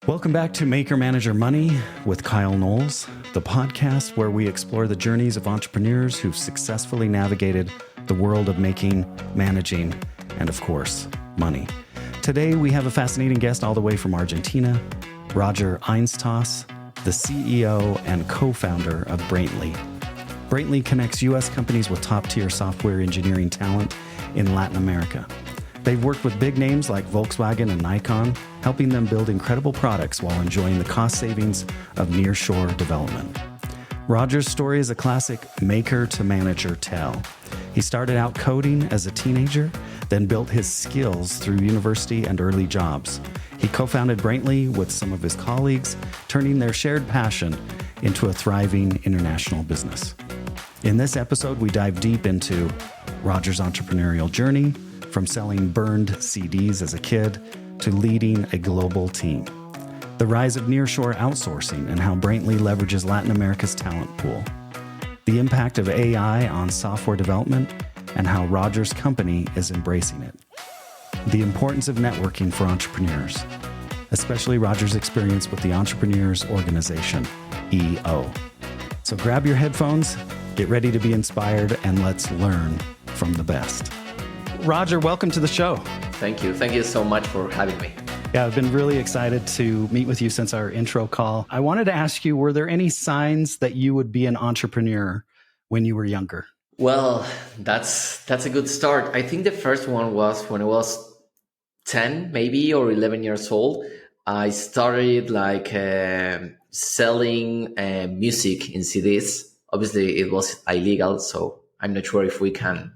Welcome back to Maker Manager Money with Kyle Knowles, the podcast where we explore the journeys of entrepreneurs who've successfully navigated the world of making, managing, and of course, money. Today, we have a fascinating guest all the way from Argentina, Roger Einstoss, the CEO and co-founder of Braintly. Braintly connects U.S. companies with top-tier software engineering talent in Latin America. They've worked with big names like Volkswagen and Nikon, helping them build incredible products while enjoying the cost savings of nearshore development. Roger's story is a classic maker-to-manager tale. He started out coding as a teenager, then built his skills through university and early jobs. He co-founded Braintly with some of his colleagues, turning their shared passion into a thriving international business. In this episode, we dive deep into Roger's entrepreneurial journey, from selling burned CDs as a kid to leading a global team, the rise of nearshore outsourcing and how Braintly leverages Latin America's talent pool, the impact of AI on software development and how Roger's company is embracing it, the importance of networking for entrepreneurs, especially Roger's experience with the Entrepreneurs Organization, EO. So grab your headphones, get ready to be inspired, and let's learn from the best. Roger, welcome to the show. Thank you. Thank you so much for having me. Yeah, I've been really excited to meet with you since our intro call. I wanted to ask you, were there any signs that you would be an entrepreneur when you were younger? Well, that's a good start. I think the first one was when I was 10, maybe, or 11 years old. I started selling music in CDs. Obviously, it was illegal, so I'm not sure if we can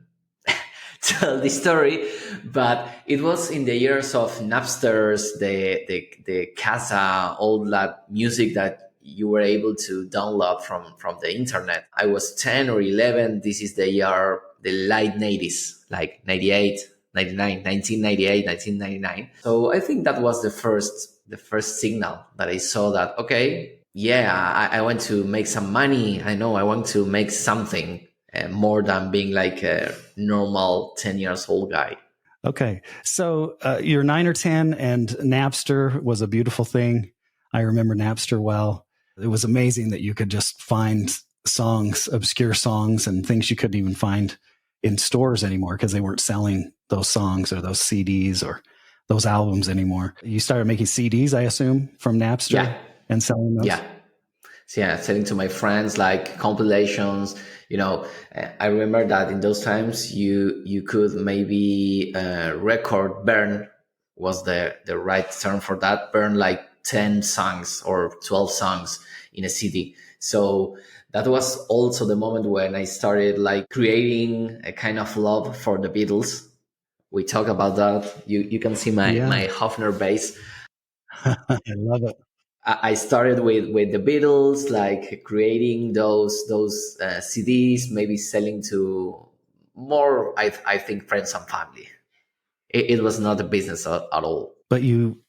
tell the story, but it was in the years of Napsters, the Casa, all that music that you were able to download from the internet. I was 10 or 11. This is the year, the late 90s, like 98, 99, 1998, 1999. So I think that was the first signal that I saw that, okay, yeah, I want to make some money. I know I want to make something. More than being like a normal 10 years old guy. Okay. So you're 9 or 10 and Napster was a beautiful thing. I remember Napster well. It was amazing that you could just find songs, obscure songs and things you couldn't even find in stores anymore because they weren't selling those songs or those CDs or those albums anymore. You started making CDs, I assume, from Napster and selling those? Yeah. So yeah, selling to my friends like compilations. You know, I remember that in those times you could maybe burn was the right term for that, burn like 10 songs or 12 songs in a CD. So that was also the moment when I started like creating a kind of love for the Beatles. We talk about that. You can see my Hofner bass. I love it. I started with the Beatles, like creating those CDs, maybe selling to more, I think, friends and family. It was not a business at all. But you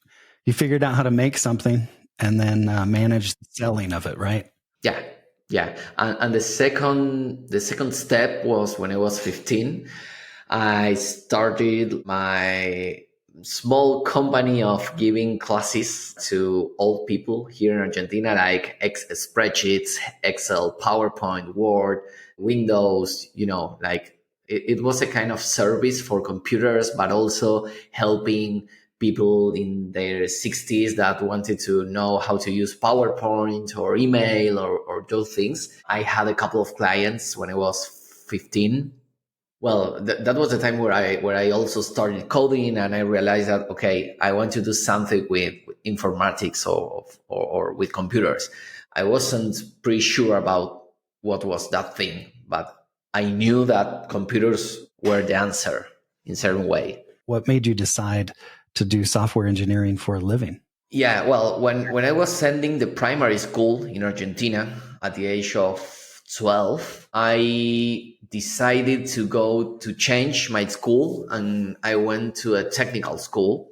figured out how to make something and then manage the selling of it, right? Yeah. And the second step was when I was 15. I started my small company of giving classes to old people here in Argentina, like spreadsheets, Excel, PowerPoint, Word, Windows, like it was a kind of service for computers, but also helping people in their 60s that wanted to know how to use PowerPoint or email or those things. I had a couple of clients when I was 15. Well, that was the time where I also started coding, and I realized that, okay, I want to do something with informatics or with computers. I wasn't pretty sure about what was that thing, but I knew that computers were the answer in a certain way. What made you decide to do software engineering for a living? Yeah, well, when I was sending the primary school in Argentina at the age of 12, I decided to change my school, and I went to a technical school.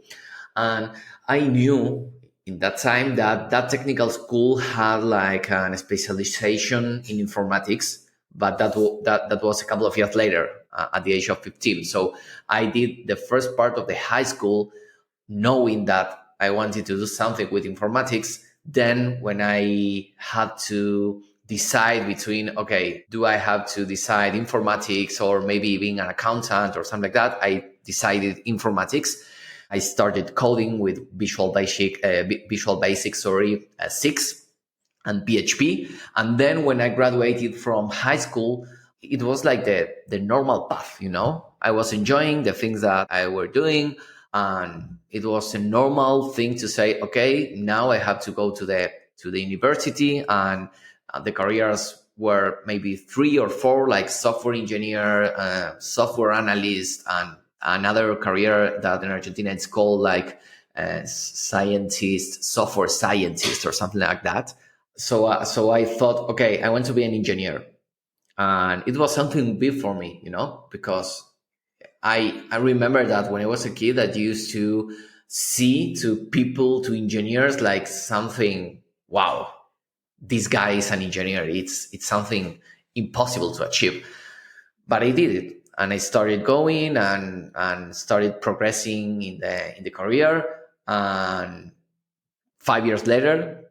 And I knew in that time that technical school had like a specialization in informatics, but that was a couple of years later at the age of 15. So I did the first part of the high school knowing that I wanted to do something with informatics. Then when I had to decide between, okay, do I have to decide informatics or maybe being an accountant or something like that, I decided informatics. I started coding with Visual Basic 6 and PHP. And then when I graduated from high school, it was like the normal path, I was enjoying the things that I were doing. And it was a normal thing to say, okay, now I have to go to the university. And the careers were maybe 3 or 4, like software engineer, software analyst, and another career that in Argentina it's called like software scientist or something like that. So I thought, okay, I want to be an engineer. And it was something big for me, because I remember that when I was a kid, I used to see to people, to engineers, like something, wow, this guy is an engineer. It's something impossible to achieve. But I did it. And I started going and started progressing in the career. And 5 years later,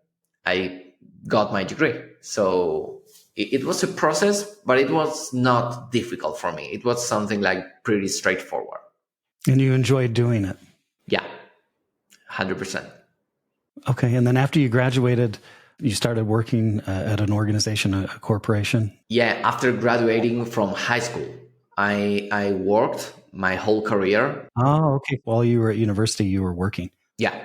I got my degree. So it was a process, but it was not difficult for me. It was something like pretty straightforward. And you enjoyed doing it? Yeah, 100%. Okay. And then after you graduated, you started working at an organization, a corporation? Yeah, after graduating from high school, I worked my whole career. Oh, okay. While you were at university, you were working. Yeah.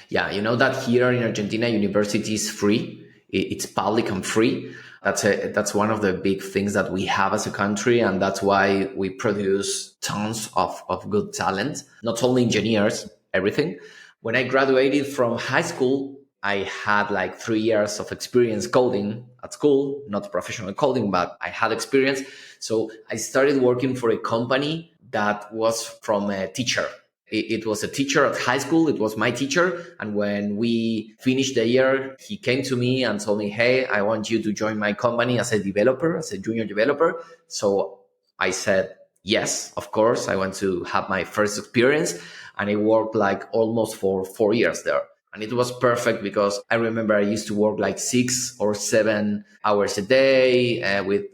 You know that here in Argentina, university is free. It's public and free. That's one of the big things that we have as a country. And that's why we produce tons of good talent, not only engineers, everything. When I graduated from high school, I had like 3 years of experience coding at school, not professional coding, but I had experience. So I started working for a company that was from a teacher. It was a teacher at high school. It was my teacher. And when we finished the year, he came to me and told me, hey, I want you to join my company as a developer, as a junior developer. So I said, yes, of course. I want to have my first experience. And I worked like almost for 4 years there. And it was perfect because I remember I used to work like 6 or 7 hours a day with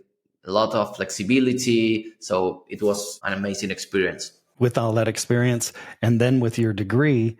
a lot of flexibility. So it was an amazing experience. With all that experience, and then with your degree,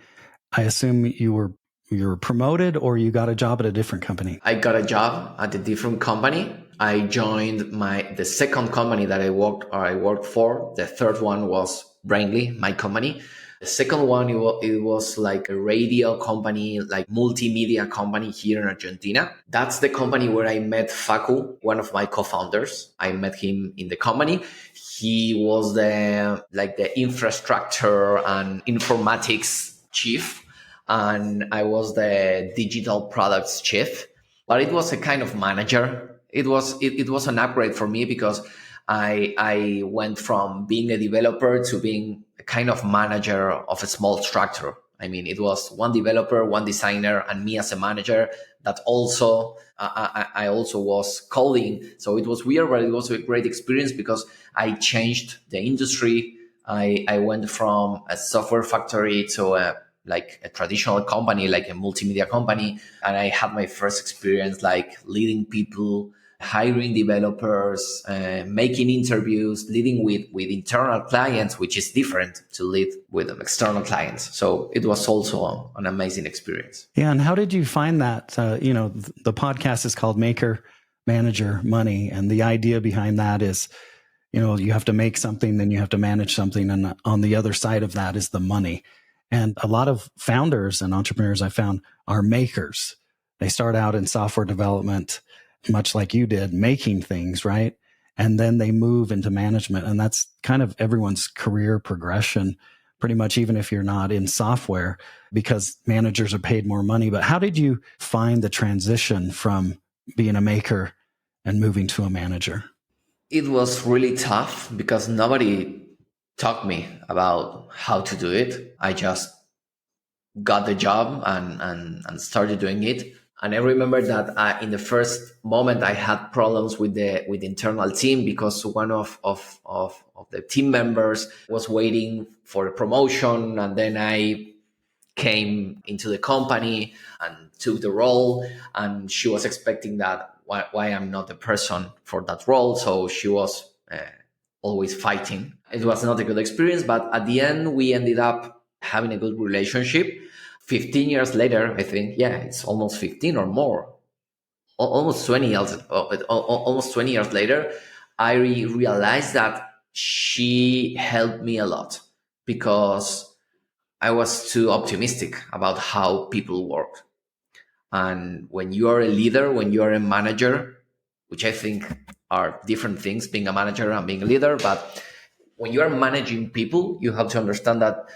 I assume you were promoted or you got a job at a different company? I got a job at a different company. I joined the second company that I worked for. The third one was Braintly, my company. The second one, it was like a radio company, like multimedia company here in Argentina. That's the company where I met Facu, one of my co-founders. I met him in the company. He was the infrastructure and informatics chief, and I was the digital products chief. But it was a kind of manager. It was an upgrade for me because I went from being a developer to being a kind of manager of a small structure. I mean, it was one developer, one designer, and me as a manager that also, I also was coding. So it was weird, but it was a great experience because I changed the industry. I went from a software factory to a traditional company, like a multimedia company. And I had my first experience like leading people, hiring developers, making interviews, leading with internal clients, which is different to lead with external clients. So it was also an amazing experience. Yeah. And how did you find that? The podcast is called Maker, Manager, Money. And the idea behind that is, you have to make something, then you have to manage something. And on the other side of that is the money. And a lot of founders and entrepreneurs I found are makers. They start out in software development, much like you did, making things, right? And then they move into management. And that's kind of everyone's career progression, pretty much, even if you're not in software, because managers are paid more money. But how did you find the transition from being a maker and moving to a manager? It was really tough because nobody taught me about how to do it. I just got the job and started doing it. And I remember that in the first moment, I had problems with the internal team because one of the team members was waiting for a promotion, and then I came into the company and took the role, and she was expecting that why I'm not the person for that role. So she was always fighting. It was not a good experience, but at the end we ended up having a good relationship. 15 years later, I think, yeah, it's almost 15 or more, almost 20 years, almost 20 years later, I realized that she helped me a lot because I was too optimistic about how people work. And when you are a leader, when you are a manager, which I think are different things, being a manager and being a leader, but when you are managing people, you have to understand that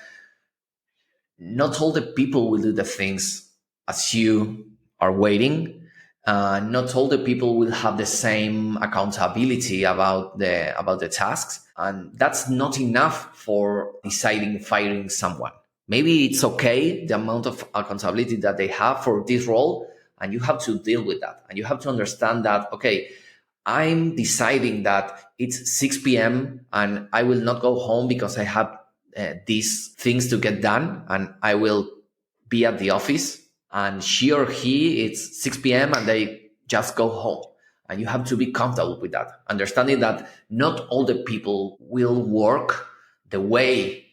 not all the people will do the things as you are waiting. Not all the people will have the same accountability about the tasks, and that's not enough for deciding firing someone. Maybe it's okay the amount of accountability that they have for this role, and you have to deal with that, and you have to understand that, okay, I'm deciding that it's 6 p.m. and I will not go home because I have these things to get done, and I will be at the office. And she or he, it's 6 p.m. and they just go home. And you have to be comfortable with that, understanding that not all the people will work the way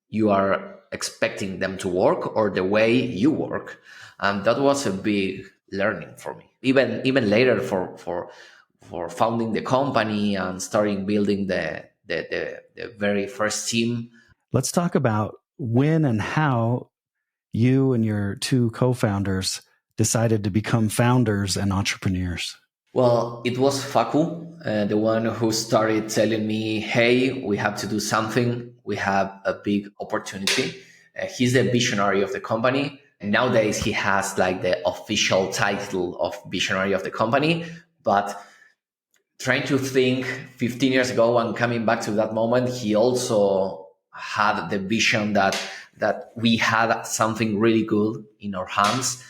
you are expecting them to work or the way you work. And that was a big learning for me. Even later for founding the company and starting building the very first team. Let's talk about when and how you and your two co-founders decided to become founders and entrepreneurs. Well, it was Facu, the one who started telling me, hey, we have to do something. We have a big opportunity. He's the visionary of the company. And nowadays, he has like the official title of visionary of the company. But trying to think 15 years ago and coming back to that moment, he also had the vision that we had something really good in our hands.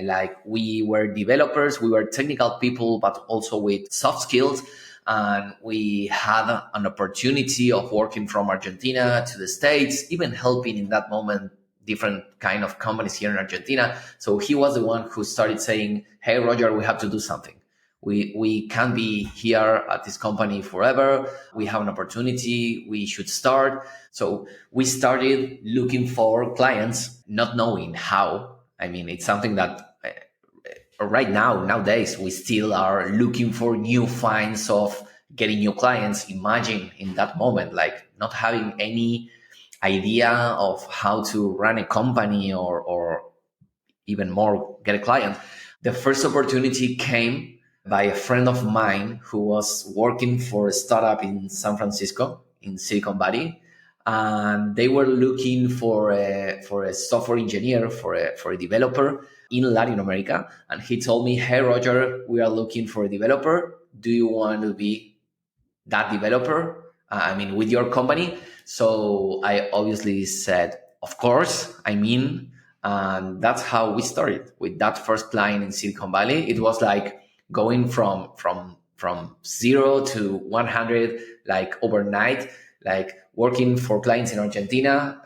Like we were developers, we were technical people, but also with soft skills. And we had an opportunity of working from Argentina to the States, even helping in that moment different kind of companies here in Argentina. So he was the one who started saying, hey, Roger, we have to do something. We can't be here at this company forever. We have an opportunity. We should start. So we started looking for clients, not knowing how. I mean, it's something that right now, nowadays, we still are looking for new finds of getting new clients. Imagine in that moment, like not having any idea of how to run a company or even more get a client. The first opportunity came by a friend of mine who was working for a startup in San Francisco, in Silicon Valley. And they were looking for a software engineer, for a developer in Latin America. And he told me, hey, Roger, we are looking for a developer. Do you want to be that developer? With your company? So I obviously said, of course, and that's how we started with that first client in Silicon Valley. It was like going from 0 to 100, like overnight, like working for clients in Argentina,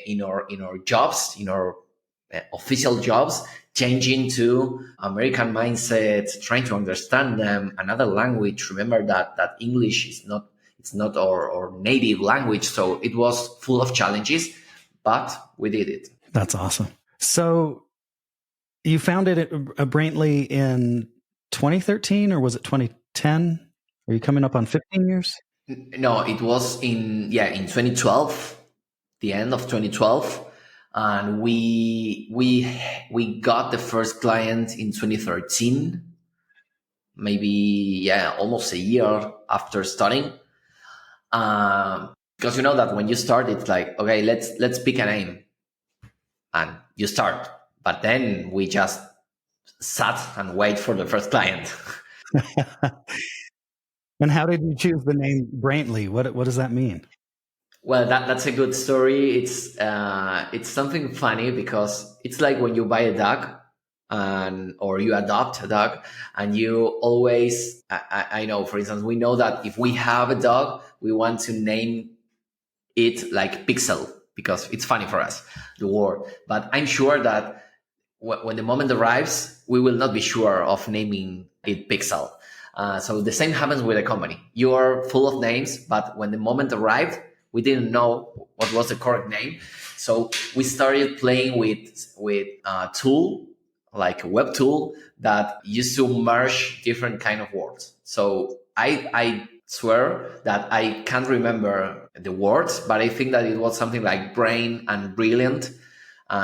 in our jobs, in our official jobs, changing to American mindset, trying to understand them, another language. Remember that English is not our native language, so it was full of challenges, but we did it. That's awesome. So you founded Braintly in 2013, or was it 2010? Are you coming up on 15 years? No, it was in 2012, the end of 2012, and we got the first client in 2013, maybe almost a year after starting. Because you know that when you start, it's like, okay, let's pick a name, and you start. But then we just sat and wait for the first client. And how did you choose the name Braintly? What does that mean? Well, that's a good story. It's something funny because it's like when you buy a dog or you adopt a dog, and you always I know, for instance, we know that if we have a dog, we want to name it like Pixel. because it's funny for us, the word. But I'm sure that when the moment arrives, we will not be sure of naming it Pixel. So the same happens with a company. You are full of names, but when the moment arrived, we didn't know what was the correct name. So we started playing with a tool, like a web tool that used to merge different kind of words. So I swear that I can't remember the words, but I think that it was something like brain and brilliant.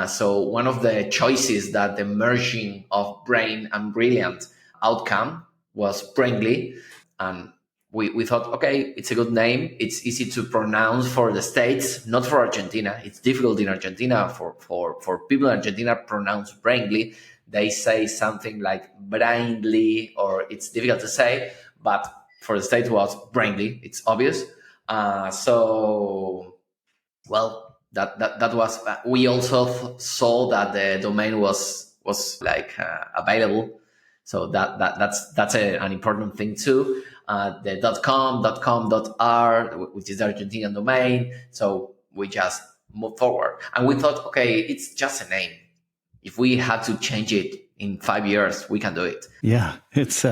So one of the choices that the merging of brain and brilliant outcome was Braintly. And we thought, okay, it's a good name. It's easy to pronounce for the States, not for Argentina. It's difficult in Argentina for people in Argentina pronounce Braintly. They say something like Braintly, or it's difficult to say, but for the States was Braintly. It's obvious. Well, that was. We also saw that the domain was like available, so that's an important thing too. The .com.r, which is the Argentinian domain. So we just moved forward, and we thought, okay, it's just a name. If we have to change it in 5 years, we can do it. Yeah, it's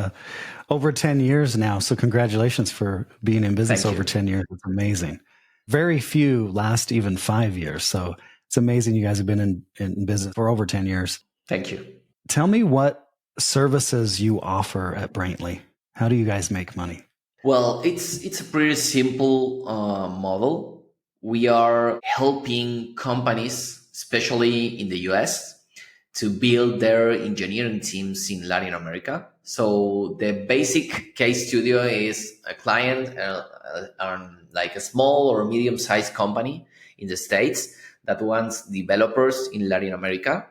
over 10 years now. So congratulations for being in business over 10 years. It's amazing. Very few last even 5 years. So it's amazing you guys have been in business for over 10 years. Thank you. Tell me what services you offer at Braintly. How do you guys make money? Well, it's a pretty simple model. We are helping companies, especially in the US, to build their engineering teams in Latin America. So the basic case studio is a client, like a small or medium-sized company in the States that wants developers in Latin America.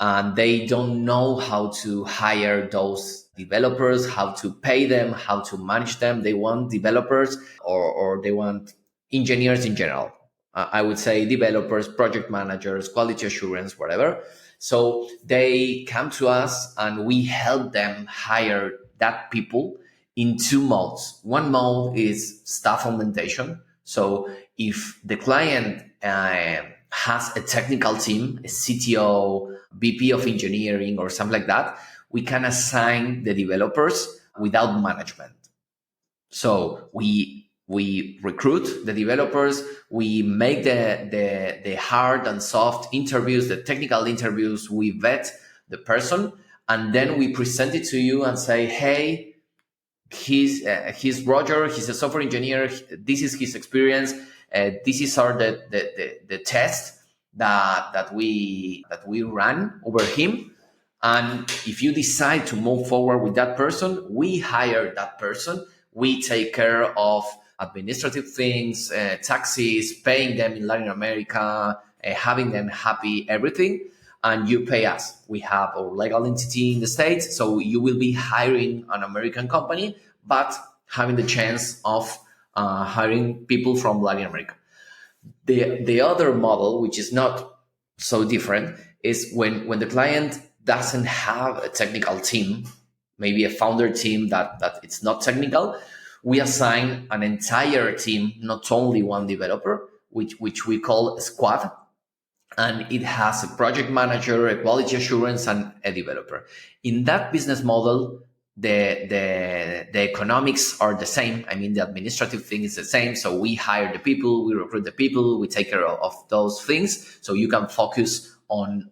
And they don't know how to hire those developers, how to pay them, how to manage them. They want developers or they want engineers in general. I would say developers, project managers, quality assurance, whatever. So they come to us and we help them hire that people in two modes. One mode is staff augmentation. So if the client has a technical team, a CTO, VP of engineering, or something like that, we can assign the developers without management. So we recruit the developers, we make the hard and soft interviews, the technical interviews, we vet the person, and then we present it to you and say, hey, he's Roger, he's a software engineer, this is his experience, this is the test that we ran over him. And if you decide to move forward with that person, we hire that person. We take care of administrative things, taxes, paying them in Latin America, having them happy, everything. And you pay us. We have a legal entity in the States, so you will be hiring an American company, but having the chance of hiring people from Latin America. The other model, which is not so different, is when the client doesn't have a technical team, maybe a founder team that it's not technical, we assign an entire team, not only one developer, which we call a squad. And it has a project manager, a quality assurance, and a developer. In that business model, the economics are the same. I mean, the administrative thing is the same. So we hire the people, we recruit the people, we take care of those things. So you can focus on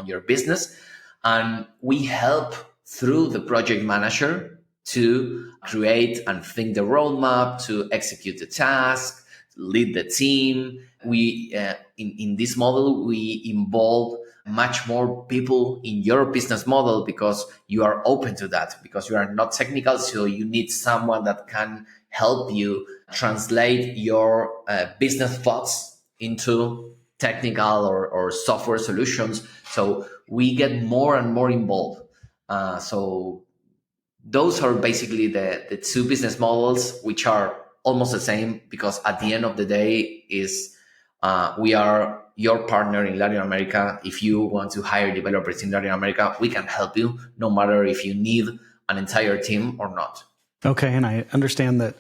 your business. And we help through the project manager to create and think the roadmap, to execute the task, lead the team. We in this model, we involve much more people in your business model because you are open to that, because you are not technical. So you need someone that can help you translate your business thoughts into technical or software solutions. So we get more and more involved. So those are basically the two business models, which are almost the same, because at the end of the day is we are your partner in Latin America. If you want to hire developers in Latin America, we can help you, no matter if you need an entire team or not. Okay, and I understand that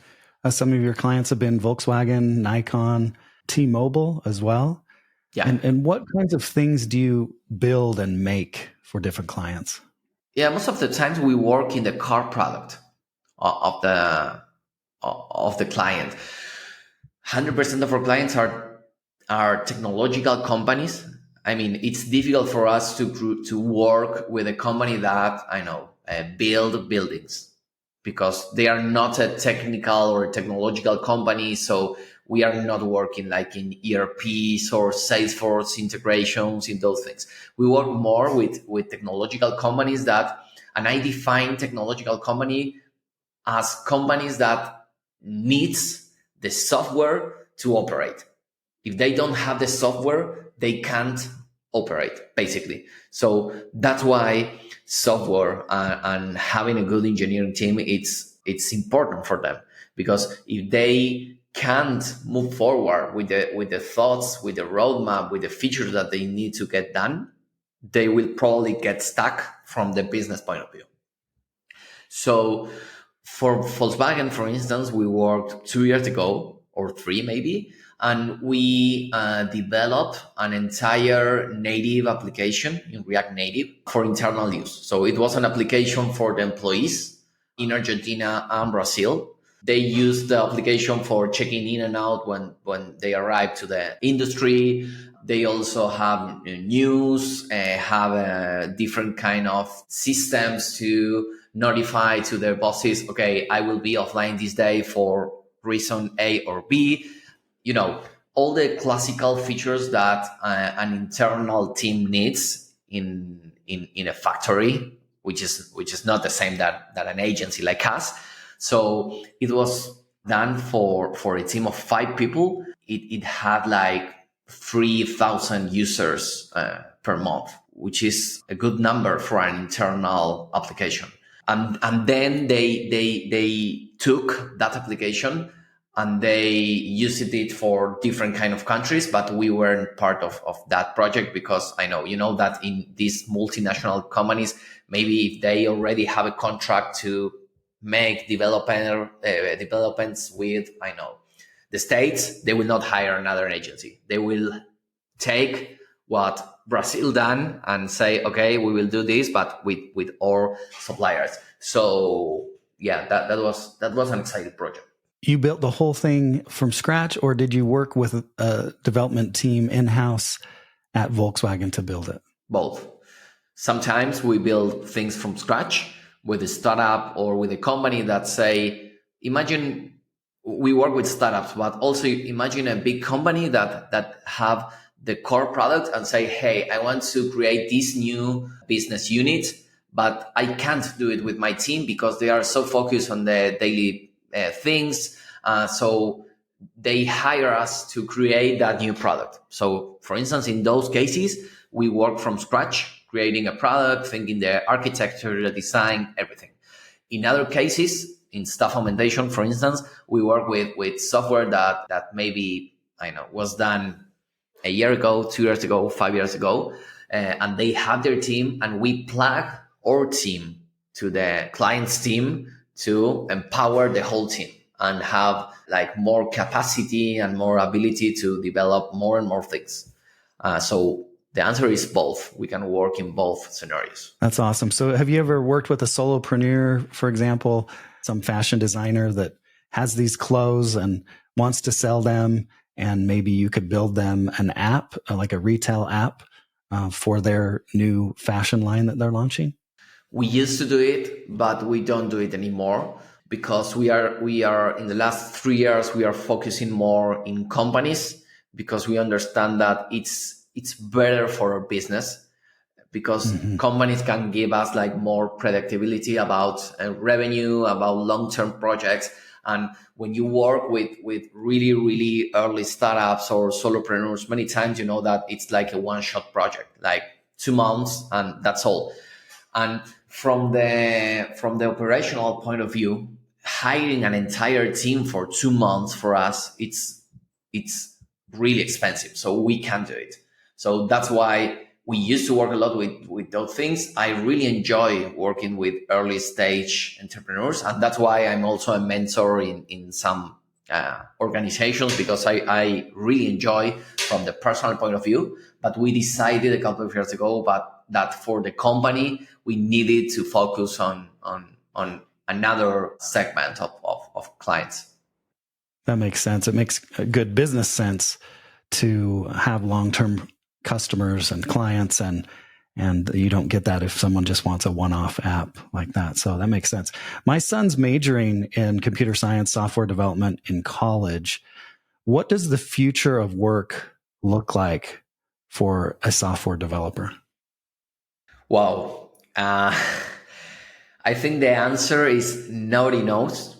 some of your clients have been Volkswagen, Nikon, T-Mobile as well. Yeah. And what kinds of things do you build and make for different clients? Yeah, most of the times we work in the core product of the client. 100% of our clients are technological companies. I mean, it's difficult for us to work with a company that I know build buildings because they are not a technical or technological company. So we are not working like in ERPs or Salesforce integrations in those things. We work more with technological companies and I define technological company as companies that needs the software to operate. If they don't have the software, they can't operate, basically. So that's why software and having a good engineering team, it's important for them, because if they can't move forward with the thoughts, with the roadmap, with the features that they need to get done, they will probably get stuck from the business point of view. So for Volkswagen, for instance, we worked 2 years ago or three maybe, and we developed an entire native application in React Native for internal use. So it was an application for the employees in Argentina and Brazil. They use the application for checking in and out when they arrive to the industry. They also have news, have different kind of systems to notify to their bosses, okay, I will be offline this day for reason A or B. You know, all the classical features that an internal team needs in a factory, which is not the same that an agency like us. So it was done for a team of 5 people. It had like 3,000 users per month, which is a good number for an internal application. And then they took that application and they used it for different kind of countries, but we weren't part of that project because I know, you know, that in these multinational companies, maybe if they already have a contract to make developments with, I know, the States, they will not hire another agency. They will take what Brazil done and say, okay, we will do this, but with our suppliers. So yeah, that was an exciting project. You built the whole thing from scratch, or did you work with a development team in-house at Volkswagen to build it? Both. Sometimes we build things from scratch with a startup or with a company that say, imagine we work with startups, but also imagine a big company that have the core product and say, hey, I want to create this new business unit, but I can't do it with my team because they are so focused on the daily things. So they hire us to create that new product. So for instance, in those cases, we work from scratch, creating a product, thinking the architecture, the design, everything. In other cases, in staff augmentation, for instance, we work with software that maybe, I know, was done a year ago, 2 years ago, 5 years ago, and they have their team, and we plug our team to the client's team to empower the whole team and have like more capacity and more ability to develop more and more things. So the answer is both. We can work in both scenarios. That's awesome. So have you ever worked with a solopreneur, for example, some fashion designer that has these clothes and wants to sell them, and maybe you could build them an app, like a retail app for their new fashion line that they're launching? We used to do it, but we don't do it anymore because we are in the last 3 years, we are focusing more in companies because we understand that it's better for our business because companies can give us like more predictability about revenue, about long-term projects. And when you work with really, really early startups or solopreneurs, many times you know that it's like a one-shot project, like 2 months and that's all. And from the operational point of view, hiring an entire team for 2 months for us, it's really expensive. So we can't do it. So that's why we used to work a lot with those things. I really enjoy working with early stage entrepreneurs. And that's why I'm also a mentor in some organizations because I really enjoy from the personal point of view. But we decided a couple of years ago that for the company, we needed to focus on another segment of clients. That makes sense. It makes a good business sense to have long-term customers and clients, and you don't get that if someone just wants a one-off app like that. So that makes sense. My son's majoring in computer science, software development in college. What does the future of work look like for a software developer? Wow. I think the answer is nobody knows.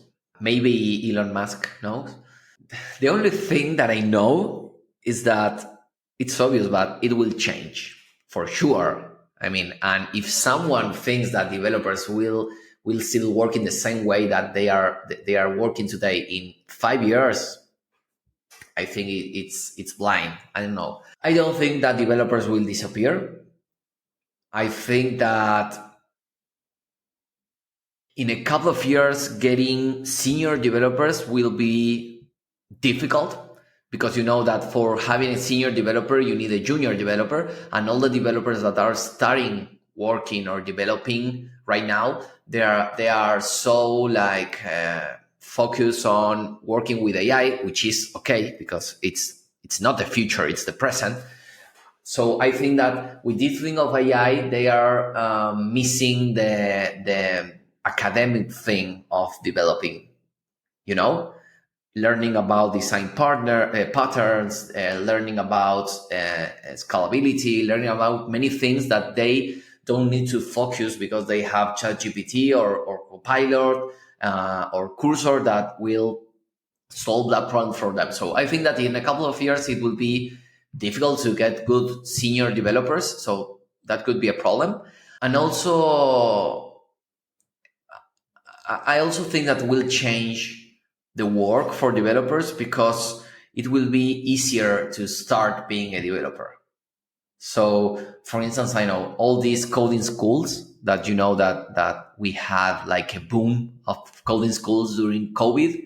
Maybe Elon Musk knows. The only thing that I know is that it's obvious, but it will change for sure. I mean, and if someone thinks that developers will still work in the same way that they are working today in 5 years, I think it's blind. I don't know. I don't think that developers will disappear. I think that in a couple of years, getting senior developers will be difficult because you know that for having a senior developer, you need a junior developer, and all the developers that are starting working or developing right now, they are so like focused on working with AI, which is okay because it's not the future, it's the present. So I think that with this thing of AI, they are missing the academic thing of developing, learning about design patterns, learning about scalability, learning about many things that they don't need to focus because they have ChatGPT or Copilot or Cursor that will solve that problem for them. So I think that in a couple of years, it will be difficult to get good senior developers. So that could be a problem. And also, I also think that will change the work for developers because it will be easier to start being a developer. So, for instance, I know all these coding schools that that we had like a boom of coding schools during COVID.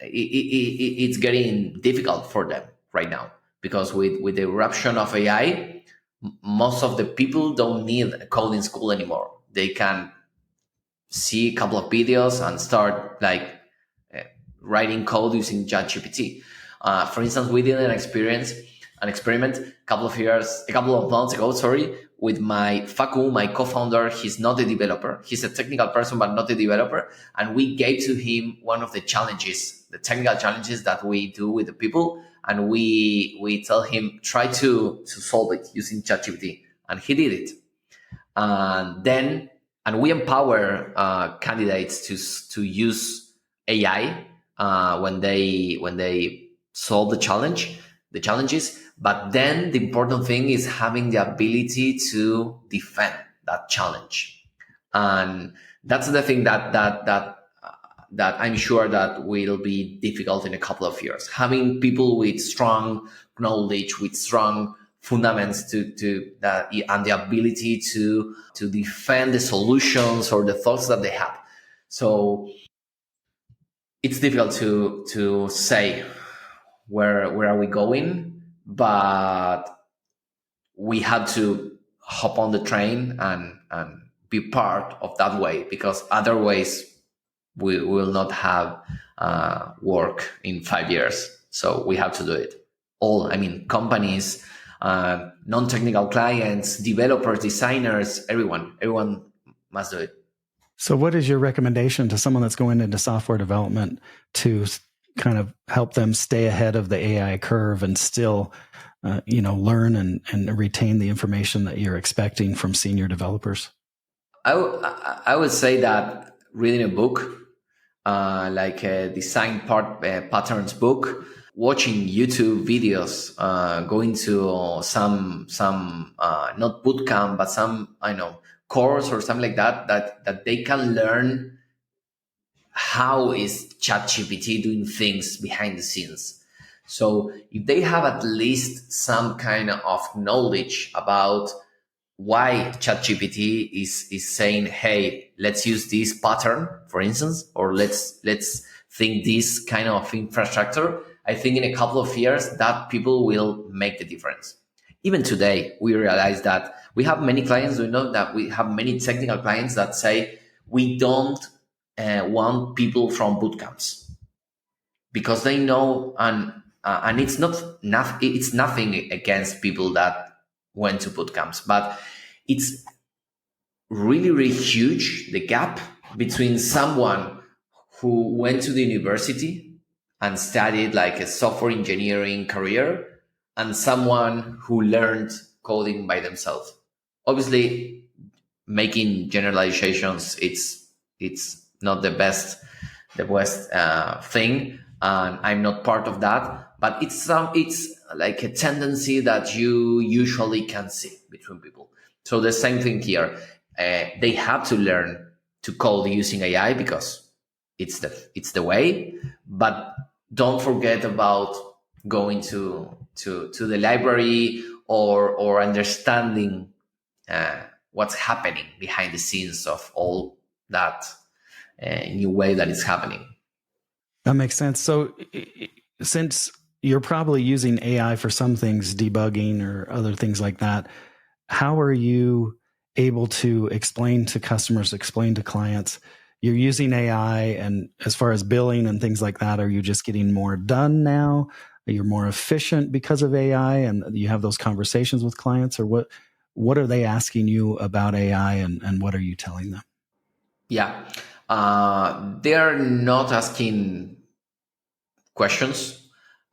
It's getting difficult for them right now because with the eruption of AI, most of the people don't need a coding school anymore. They can see a couple of videos and start like writing code using ChatGPT. For instance, we did an experiment a couple of months ago, with my Facu, my co-founder. He's not a developer. He's a technical person, but not a developer. And we gave to him one of the challenges, the technical challenges that we do with the people. And we tell him, try to solve it using ChatGPT. And he did it. And we empower candidates to use AI when they solve the challenges. But then the important thing is having the ability to defend that challenge, and that's the thing that I'm sure that will be difficult in a couple of years. Having people with strong knowledge, with strong fundamentals and the ability to defend the solutions or the thoughts that they have. So it's difficult to say where are we going, but we have to hop on the train and be part of that way, because otherwise we will not have work in 5 years. So we have to do it all. I mean, companies, non-technical clients, developers, designers, everyone must do it. So what is your recommendation to someone that's going into software development to kind of help them stay ahead of the AI curve and still, learn and retain the information that you're expecting from senior developers? I would say that reading a book, like a design patterns book, watching YouTube videos, going to some not bootcamp, but some course or something like that they can learn how is ChatGPT doing things behind the scenes. So if they have at least some kind of knowledge about why ChatGPT is saying, hey, let's use this pattern, for instance, or let's think this kind of infrastructure, I think in a couple of years that people will make the difference. Even today, we realize that we have many clients, we know that we have many technical clients that say we don't want people from boot camps, because they know, and it's it's nothing against people that went to boot camps, but it's really, really huge, the gap between someone who went to the university and studied like a software engineering career and someone who learned coding by themselves. Obviously, making generalizations, it's not the best thing, and I'm not part of that. But it's like a tendency that you usually can see between people. So the same thing here. They have to learn to code using AI because it's the way. But don't forget about going to the library or understanding what's happening behind the scenes of all that new way that is happening. That makes sense. So since you're probably using AI for some things, debugging or other things like that, how are you able to explain to customers, explain to clients, you're using AI, and as far as billing and things like that, are you just getting more done now? Are you more efficient because of AI, and you have those conversations with clients, or what are they asking you about AI, and what are you telling them? Yeah, they are not asking questions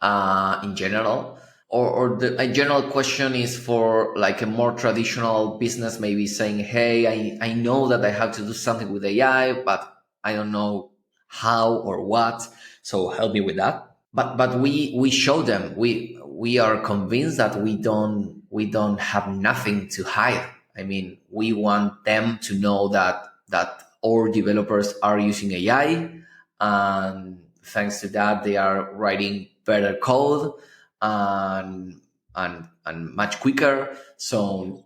in general, or a general question is for like a more traditional business, maybe saying, hey, I know that I have to do something with AI, but I don't know how or what, so help me with that. But we show them, we are convinced that we don't have nothing to hide. I mean, we want them to know that our developers are using AI, and thanks to that, they are writing better code and much quicker. So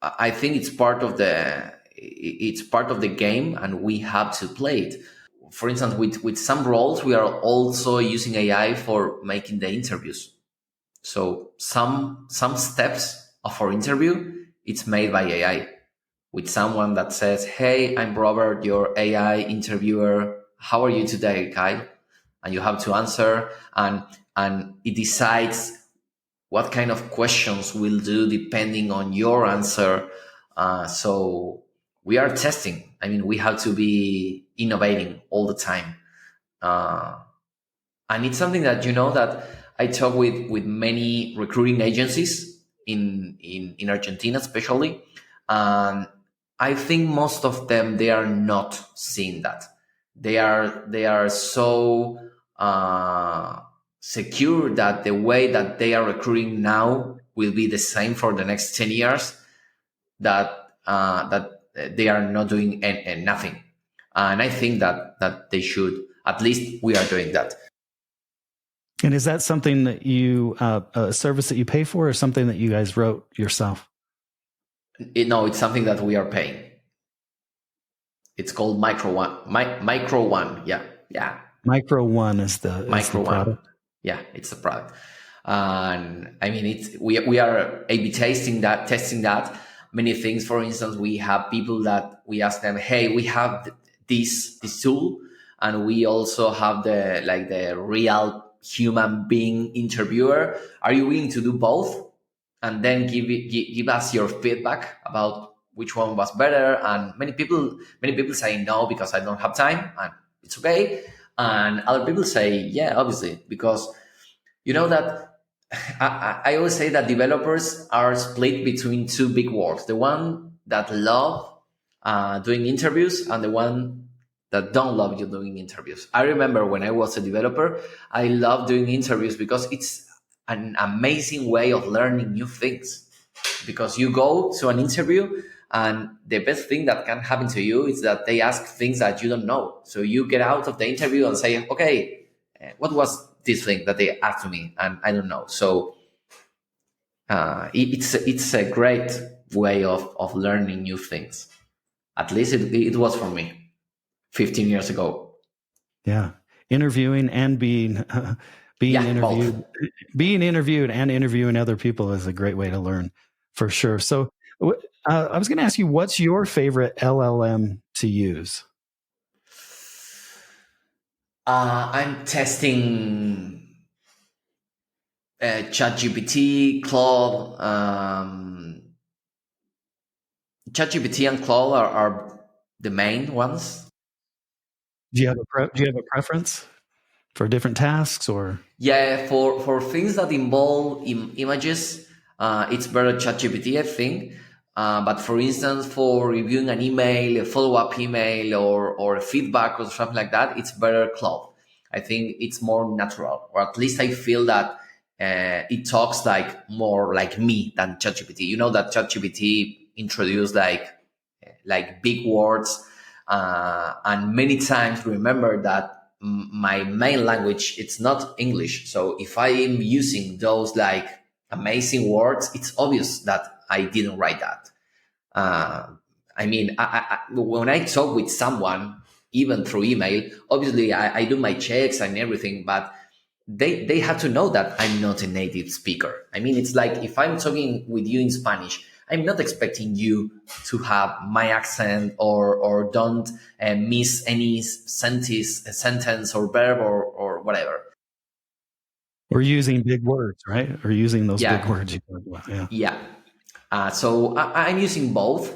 I think it's part of the game, and we have to play it. For instance, with some roles, we are also using AI for making the interviews. So some steps of our interview, it's made by AI, with someone that says, hey, I'm Robert, your AI interviewer. How are you today, Kyle? And you have to answer, and it decides what kind of questions we'll do depending on your answer. So we are testing. I mean, we have to be innovating all the time. And it's something that, that I talk with many recruiting agencies in Argentina, especially. And I think most of them, they are not seeing that. They are so secure that the way that they are recruiting now will be the same for the next 10 years, that they are not doing nothing. And I think that they should. At least we are doing that. And is that something that you, a service that you pay for, or something that you guys wrote yourself? No, it's something that we are paying. It's called Micro One. Micro One. Yeah. Micro One is the product. Yeah, it's the product. And I mean, we are A/B testing that many things. For instance, we have people that we ask them, hey, we have this tool, and we also have the real human being interviewer. Are you willing to do both? And then give us your feedback about which one was better. And many people say no because I don't have time, and it's okay. And other people say, yeah, obviously, because that I always say that developers are split between two big worlds: the one that love doing interviews, and the one that don't love you doing interviews. I remember when I was a developer, I loved doing interviews because it's an amazing way of learning new things. Because you go to an interview, and the best thing that can happen to you is that they ask things that you don't know. So you get out of the interview and say, okay, what was this thing that they asked me? And I don't know. So it's a great way of learning new things. At least it was for me 15 years ago. Yeah. interviewing and being interviewed. Both. Being interviewed and interviewing other people is a great way to learn, for sure. So I was going to ask you, what's your favorite LLM to use? I'm testing ChatGPT, Claude. ChatGPT and Claude are the main ones. Do you have a preference for different tasks, or? Yeah, for things that involve images, it's better ChatGPT, I think. But for instance, for reviewing an email, a follow-up email, or a feedback or something like that, it's better Claude. I think it's more natural, or at least I feel that it talks like more like me than ChatGPT. You know that ChatGPT introduced like big words, and many times remember that my main language, it's not English. So if I am using those like amazing words, it's obvious that I didn't write that. I mean, when I talk with someone, even through email, obviously I do my checks and everything, but they have to know that I'm not a native speaker. I mean, it's like if I'm talking with you in Spanish, I'm not expecting you to have my accent or don't miss any sentence or verb or whatever. Or using big words, right? Or using those big Yeah, words you talked about. Yeah. yeah. So I'm using both.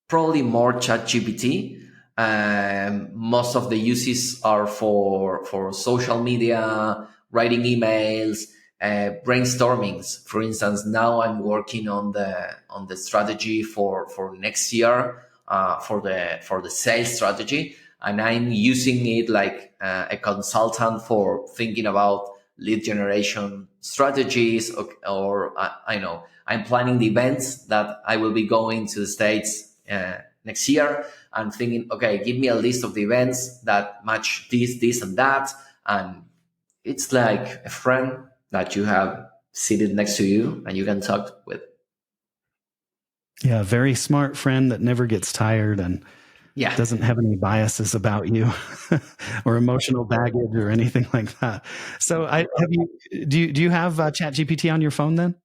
Probably more ChatGPT. Most of the uses are for social media, writing emails, brainstormings. For instance, now I'm working on the strategy for next year, for the sales strategy, and I'm using it like a consultant for thinking about lead generation strategies, or I know I'm planning the events that I will be going to the States next year, and thinking, okay, give me a list of the events that match this, and that. And it's like a friend that you have seated next to you and you can talk with. Yeah. Very smart friend that never gets tired and Yeah. doesn't have any biases about you or emotional baggage or anything like that. So do you have ChatGPT on your phone then?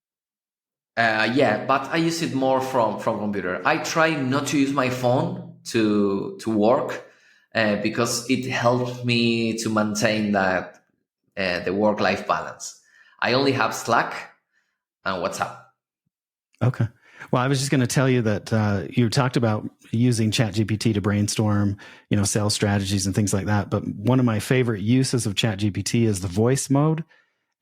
Yeah, but I use it more from computer. I try not to use my phone to work, because it helps me to maintain that the work-life balance. I only have Slack and WhatsApp. Okay. Well, I was just going to tell you that you talked about using ChatGPT to brainstorm, sales strategies and things like that. But one of my favorite uses of ChatGPT is the voice mode,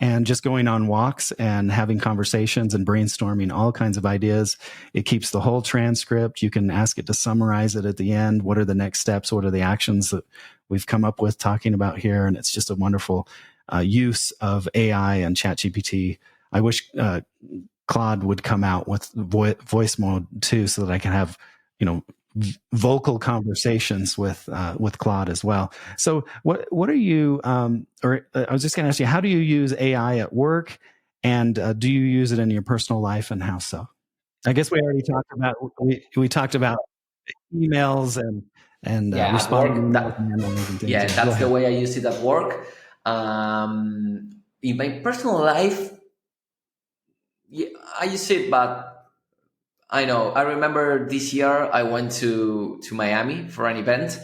and just going on walks and having conversations and brainstorming all kinds of ideas. It keeps the whole transcript. You can ask it to summarize it at the end. What are the next steps? What are the actions that we've come up with talking about here? And it's just a wonderful use of AI and ChatGPT. I wish Claude would come out with voice mode too, so that I can have, vocal conversations with Claude as well. So what are you, or I was just going to ask you, how do you use AI at work, and do you use it in your personal life, and how so? I guess we already talked about, we talked about emails and Yeah, at responding to work. emails and analyzing things. Yeah, Yeah, go that's the ahead. way I use it at work. In my personal life, yeah, I use it, but I know. I remember this year I went to Miami for an event,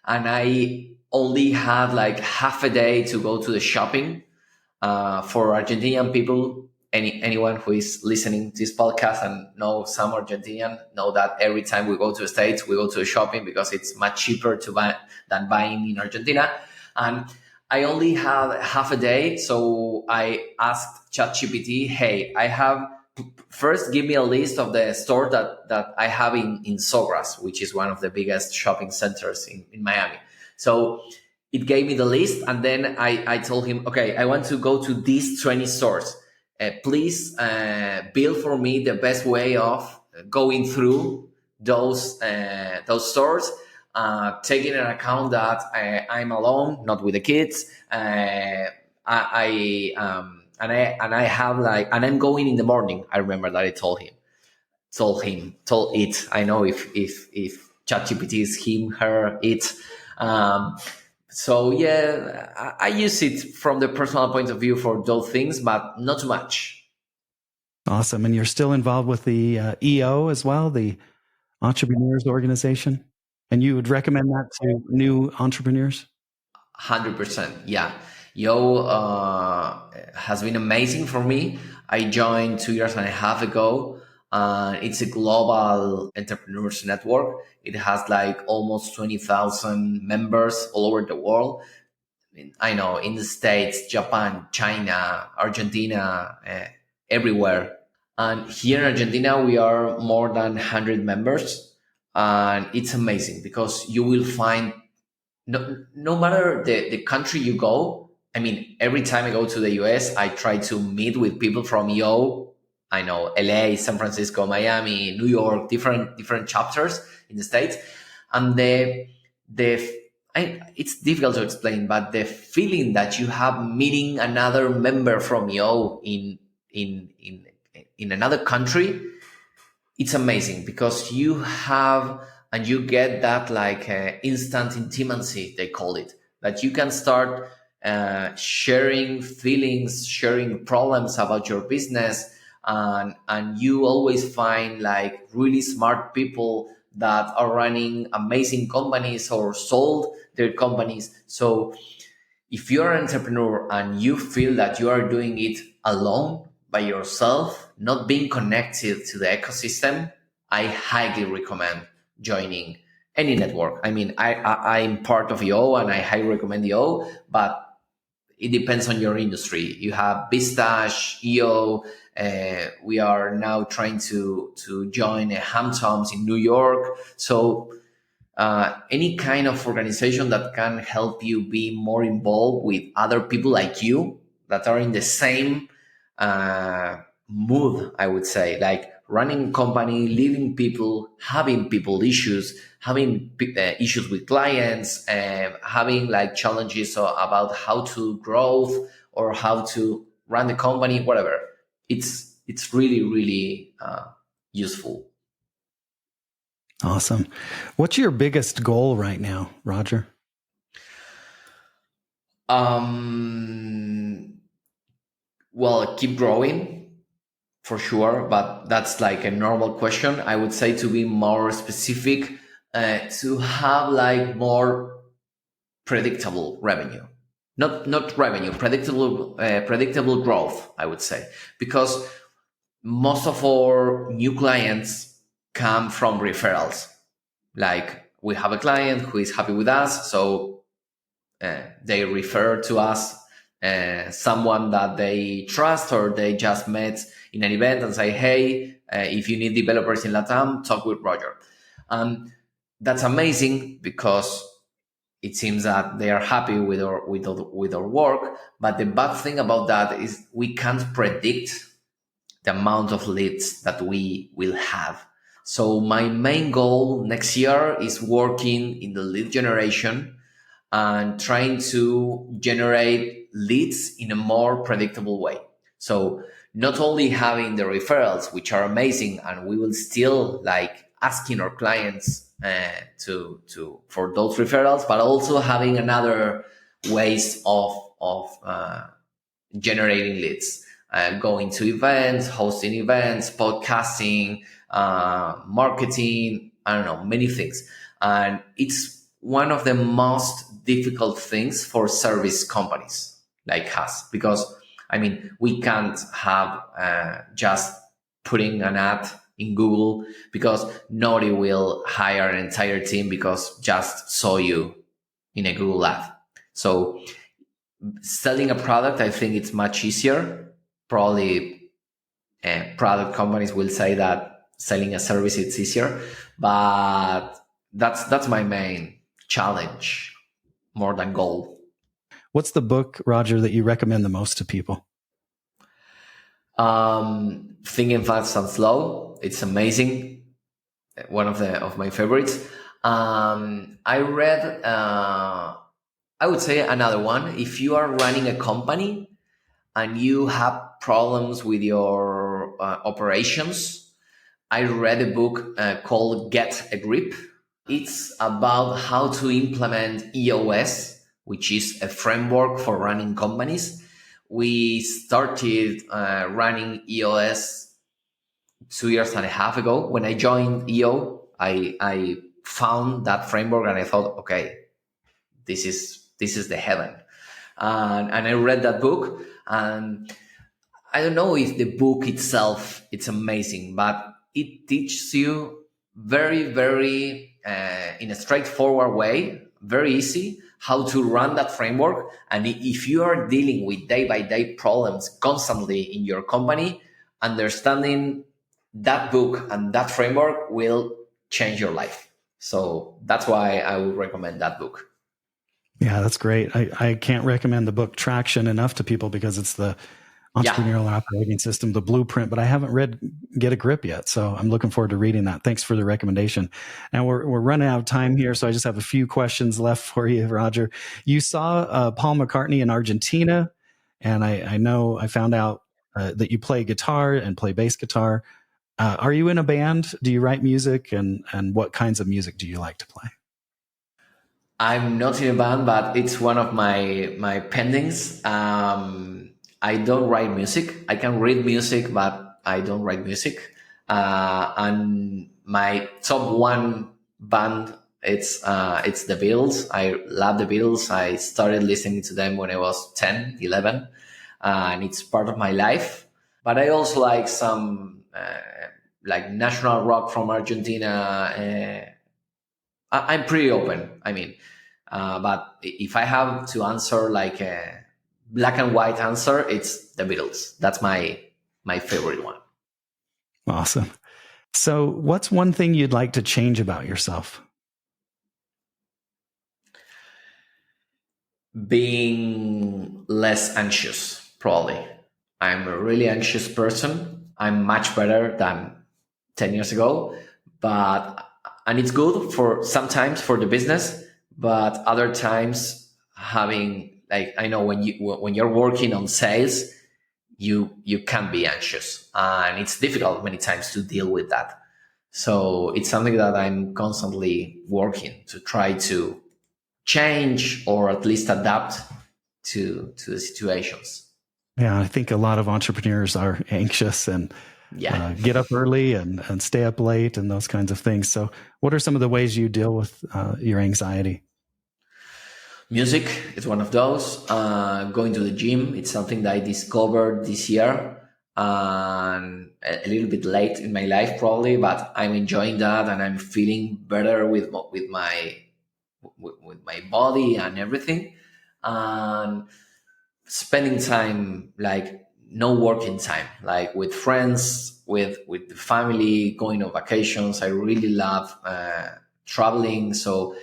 and I only had like half a day to go to the shopping. For Argentinian people, anyone who is listening to this podcast and know some Argentinian know that every time we go to the States, we go to the shopping because it's much cheaper to buy than buying in Argentina. And I only had half a day, so I asked ChatGPT, "Hey, I have." First, give me a list of the store that I have in Sogras, which is one of the biggest shopping centers in Miami. So it gave me the list, and then I told him, okay, I want to go to these 20 stores. Please build for me the best way of going through those stores, taking into account that I'm alone, not with the kids. And I have and I'm going in the morning. I remember that I told it. I know if ChatGPT is him, her, it. So yeah, I use it from the personal point of view for those things, but not too much. Awesome. And you're still involved with the EO as well, the Entrepreneurs Organization? And you would recommend that to new entrepreneurs? 100%. Yeah. Yo has been amazing for me. I joined 2 years and a half ago. It's a global entrepreneurs network. It has like almost 20,000 members all over the world. I know in the States, Japan, China, Argentina, everywhere. And here in Argentina, we are more than 100 members. And it's amazing because you will find no matter the country you go. I mean, every time I go to the US, I try to meet with people from EO. I know LA, San Francisco, Miami, New York, different chapters in the States. And it's difficult to explain, but the feeling that you have meeting another member from EO in another country, it's amazing because you have and you get that like instant intimacy, they call it, that you can start sharing feelings, sharing problems about your business, and you always find like really smart people that are running amazing companies or sold their companies. So if you're an entrepreneur and you feel that you are doing it alone by yourself, not being connected to the ecosystem, I highly recommend joining any network. I mean, I'm part of EO and I highly recommend EO, but it depends on your industry. You have Bistash, EO. We are now trying to join a Hamtoms in New York. So any kind of organization that can help you be more involved with other people like you that are in the same mood, I would say, like running a company, leading people, having people issues, having issues with clients, having like challenges about how to grow or how to run the company, whatever. It's really, really useful. Awesome. What's your biggest goal right now, Roger? Well, keep growing for sure, but that's like a normal question. I would say to be more specific, to have like more predictable revenue, not revenue, predictable growth. I would say because most of our new clients come from referrals. Like we have a client who is happy with us, so they refer to us someone that they trust or they just met in an event and say, hey, if you need developers in Latam, talk with Roger. That's amazing because it seems that they are happy with our work. But the bad thing about that is we can't predict the amount of leads that we will have. So my main goal next year is working in the lead generation and trying to generate leads in a more predictable way. So not only having the referrals, which are amazing, and we will still like asking our clients to for those referrals, but also having another ways of generating leads, going to events, hosting events, podcasting, marketing, I don't know, many things. And it's one of the most difficult things for service companies like us, because I mean, we can't have just putting an ad in Google, because nobody will hire an entire team because just saw you in a Google ad. So selling a product, I think it's much easier. Probably product companies will say that selling a service it's easier, but that's my main challenge more than goal. What's the book, Roger, that you recommend the most to people? Thinking Fast and Slow. It's amazing. One of my favorites. I read. I would say another one. If you are running a company and you have problems with your operations, I read a book called Get a Grip. It's about how to implement EOS which is a framework for running companies. We started running EOS 2 years and a half ago. When I joined EO, I found that framework and I thought, okay, this is the heaven. And I read that book, and I don't know if the book itself it's amazing, but it teaches you very in a straightforward way, very easy, how to run that framework. And if you are dealing with day by day problems constantly in your company, understanding that book and that framework will change your life. So that's why I would recommend that book. Yeah, that's great. I can't recommend the book Traction enough to people because it's the entrepreneurial operating system, the blueprint, but I haven't read Get a Grip yet. So I'm looking forward to reading that. Thanks for the recommendation. Now we're running out of time here. So I just have a few questions left for you, Roger. You saw Paul McCartney in Argentina, and I know I found out that you play guitar and play bass guitar. Are you in a band? Do you write music, and what kinds of music do you like to play? I'm not in a band, but it's one of my pendings. I don't write music. I can read music, but I don't write music. And my top one band, it's the Beatles. I love the Beatles. I started listening to them when I was 10, 11, and it's part of my life. But I also like some like national rock from Argentina. I'm pretty open. I mean, but if I have to answer like a black and white answer, it's the Beatles. That's my favorite one. Awesome. So what's one thing you'd like to change about yourself? Being less anxious, probably. I'm a really anxious person. I'm much better than 10 years ago, and it's good for sometimes for the business, but other times having like, I know when you're working on sales, you can be anxious, and it's difficult many times to deal with that. So it's something that I'm constantly working to try to change or at least adapt to the situations. Yeah, I think a lot of entrepreneurs are anxious and get up early and stay up late and those kinds of things. So what are some of the ways you deal with your anxiety? Music is one of those. Going to the gym, it's something that I discovered this year, and a little bit late in my life probably, but I'm enjoying that and I'm feeling better with my body and everything. And spending time, like no working time, like with friends, with the family, going on vacations. I really love traveling, so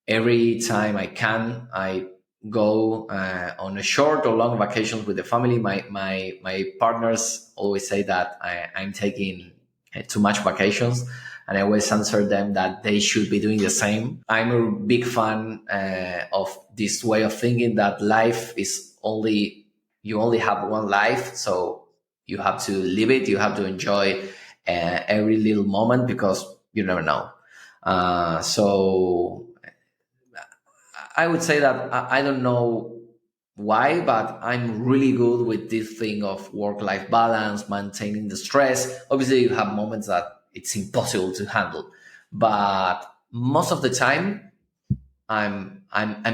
every time I can, I go on a short or long vacations with the family. My partners always say that I'm taking too much vacations, and I always answer them that they should be doing the same. I'm a big fan of this way of thinking that life is you only have one life, so you have to live it. You have to enjoy every little moment because you never know. So I would say that I don't know why, but I'm really good with this thing of work-life balance, maintaining the stress. Obviously, you have moments that it's impossible to handle, but most of the time, I'm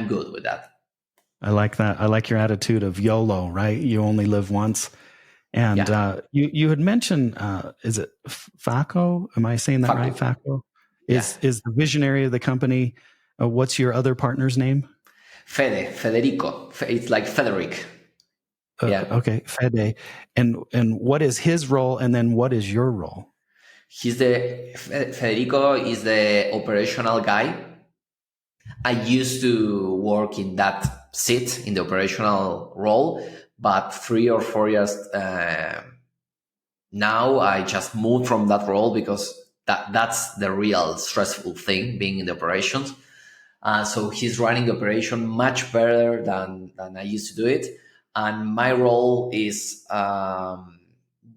good with that. I like that. I like your attitude of YOLO, right? You only live once. And you had mentioned, is it FACO? Am I saying that FACO. right? FACO Yeah. is the visionary of the company. What's your other partner's name? Federico. It's like Frederick. Yeah. Okay, Fede. And what is his role? And then what is your role? Federico is the operational guy. I used to work in that seat in the operational role, but 3 or 4 years now I just moved from that role because that's the real stressful thing, being in the operations. So he's running the operation much better than I used to do it. And my role is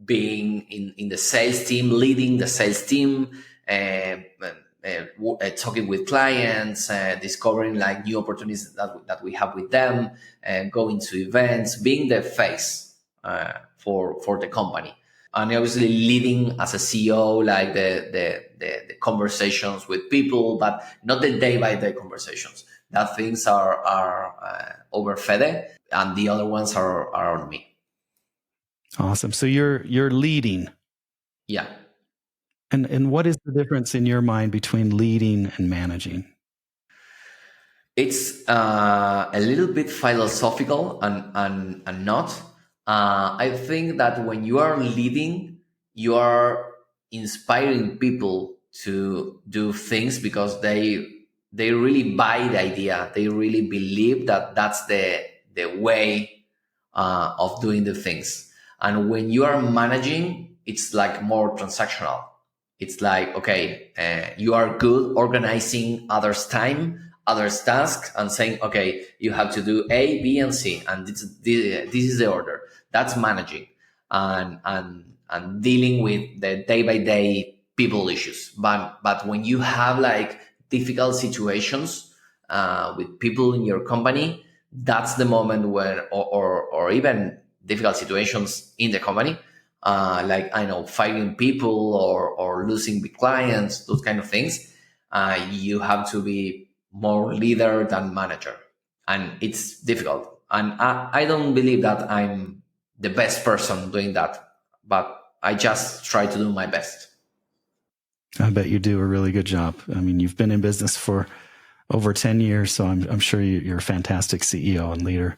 being in the sales team, leading the sales team, talking with clients, discovering like new opportunities that we have with them, and going to events, being the face for the company, and obviously leading as a CEO, like the conversations with people, but not the day by day conversations. That things are overfed, and the other ones are on me. Awesome. So you're leading. Yeah. And what is the difference in your mind between leading and managing? It's a little bit philosophical and not. I think that when you are leading, you are inspiring people to do things because they really buy the idea. They really believe that that's the way of doing the things. And when you are managing, it's like more transactional. It's like, okay, you are good organizing others' time, others' tasks, and saying, okay, you have to do A, B, and C, and this is the order. That's managing, and dealing with the day by day people issues. But when you have like difficult situations with people in your company, that's the moment when, or even difficult situations in the company, like I know, firing people or losing big clients, those kind of things. You have to be more leader than manager, and it's difficult. And I don't believe that I'm the best person doing that, but I just try to do my best. I bet you do a really good job. I mean, you've been in business for over 10 years, so I'm sure you're a fantastic CEO and leader,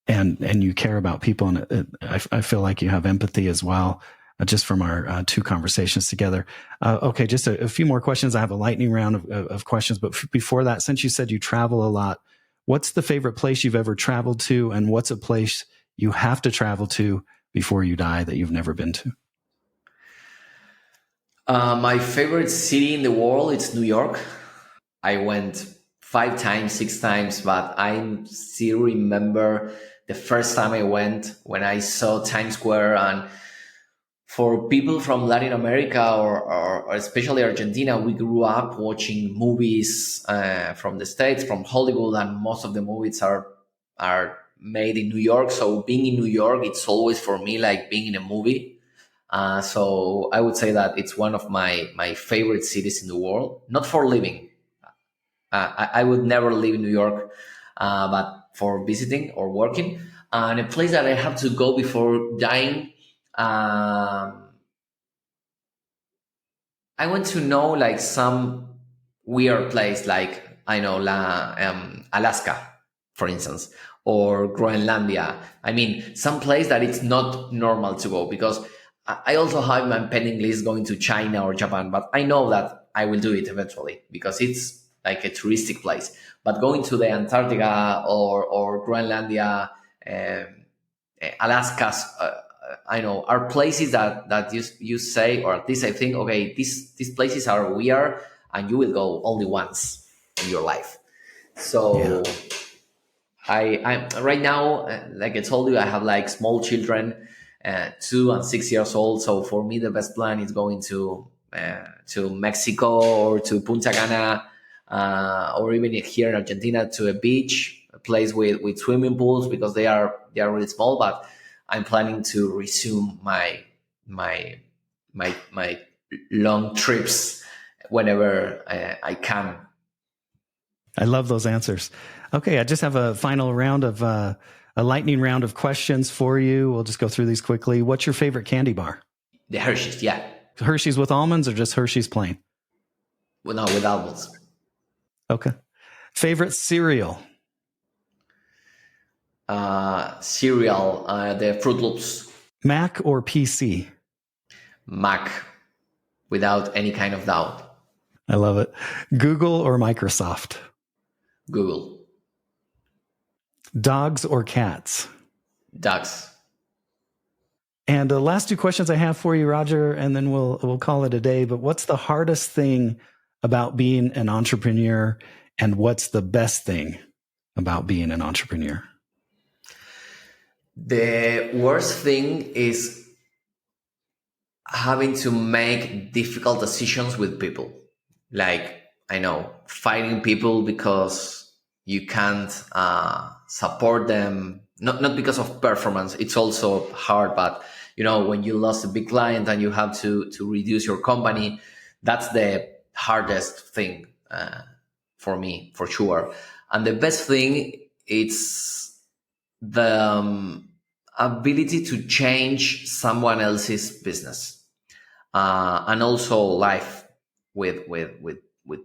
and you care about people. And I feel like you have empathy as well, just from our two conversations together. Okay, just a few more questions. I have a lightning round of questions, but before that, since you said you travel a lot, what's the favorite place you've ever traveled to, and what's a place you have to travel to before you die that you've never been to? My favorite city in the world is New York. I went 5 times, 6 times, but I still remember the first time I went when I saw Times Square. And for people from Latin America or especially Argentina, we grew up watching movies from the States, from Hollywood, and most of the movies are made in New York. So being in New York, it's always for me like being in a movie. So I would say that it's one of my favorite cities in the world, not for living. I would never live in New York, but for visiting or working. And a place that I have to go before dying, I want to know like some weird place, like I know Alaska, for instance, or Groenlandia. I mean, some place that it's not normal to go, because I also have my pending list going to China or Japan, but I know that I will do it eventually because it's like a touristic place. But going to the Antarctica or Groenlandia, um, Alaska's, I know, are places that you say, or at least I think, okay, these places are weird, and you will go only once in your life. So Yeah. I'm right now, like I told you, I have like small children, 2 and 6 years old. So for me, the best plan is going to Mexico or to Punta Cana, or even here in Argentina to a beach, a place with swimming pools, because they are really small. But I'm planning to resume my my long trips whenever I can. I love those answers. Okay, I just have a final round of a lightning round of questions for you. We'll just go through these quickly. What's your favorite candy bar? The Hershey's, yeah. Hershey's with almonds or just Hershey's plain? Well, no, with almonds. Okay. Favorite cereal? Cereal, the Fruit Loops. Mac or PC? Mac, without any kind of doubt. I love it. Google or Microsoft? Google. Dogs or cats? Dogs. And the last two questions I have for you, Roger, and then we'll call it a day. But what's the hardest thing about being an entrepreneur, and what's the best thing about being an entrepreneur? The worst thing is having to make difficult decisions with people. Like I know, fighting people because you can't support them, not because of performance. It's also hard, but when you lost a big client and you have to reduce your company, that's the hardest thing for me, for sure. And the best thing, it's the ability to change someone else's business, and also life with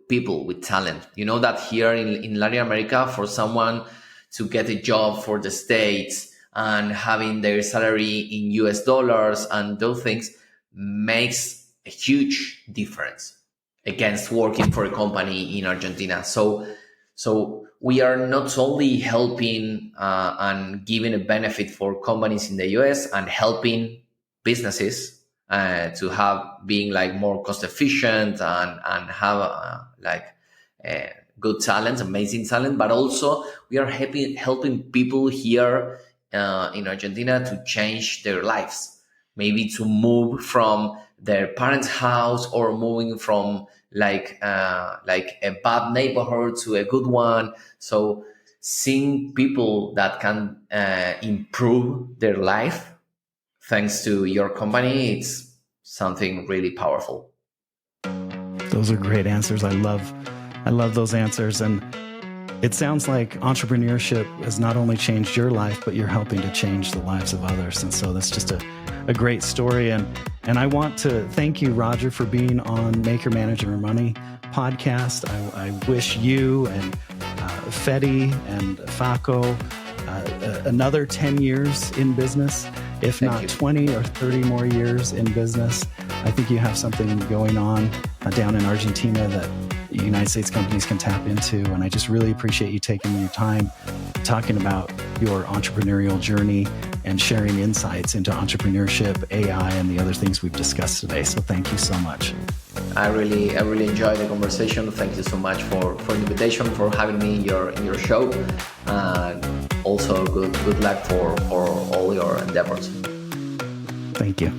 people, with talent. You know that here in Latin America, for someone to get a job for the States and having their salary in US dollars and those things makes a huge difference against working for a company in Argentina. So we are not only helping and giving a benefit for companies in the US and helping businesses to have being like more cost efficient and have good talent, amazing talent, but also we are helping people here in Argentina to change their lives, maybe to move from their parents' house or moving from like a bad neighborhood to a good one. So seeing people that can improve their life thanks to your company, it's something really powerful. Those are great answers. I love those answers. And it sounds like entrepreneurship has not only changed your life, but you're helping to change the lives of others. And so that's just a great story. And I want to thank you, Roger, for being on Make Your Manager Money podcast. I wish you and Fedi and Faco another 10 years in business, if Thank not you. 20 or 30 more years in business. I think you have something going on down in Argentina that United States companies can tap into. And I just really appreciate you taking your time talking about your entrepreneurial journey and sharing insights into entrepreneurship, AI, and the other things we've discussed today. So thank you so much. I really enjoyed the conversation. Thank you so much for the invitation, for having me in your show, and also good luck for all your endeavors. Thank you.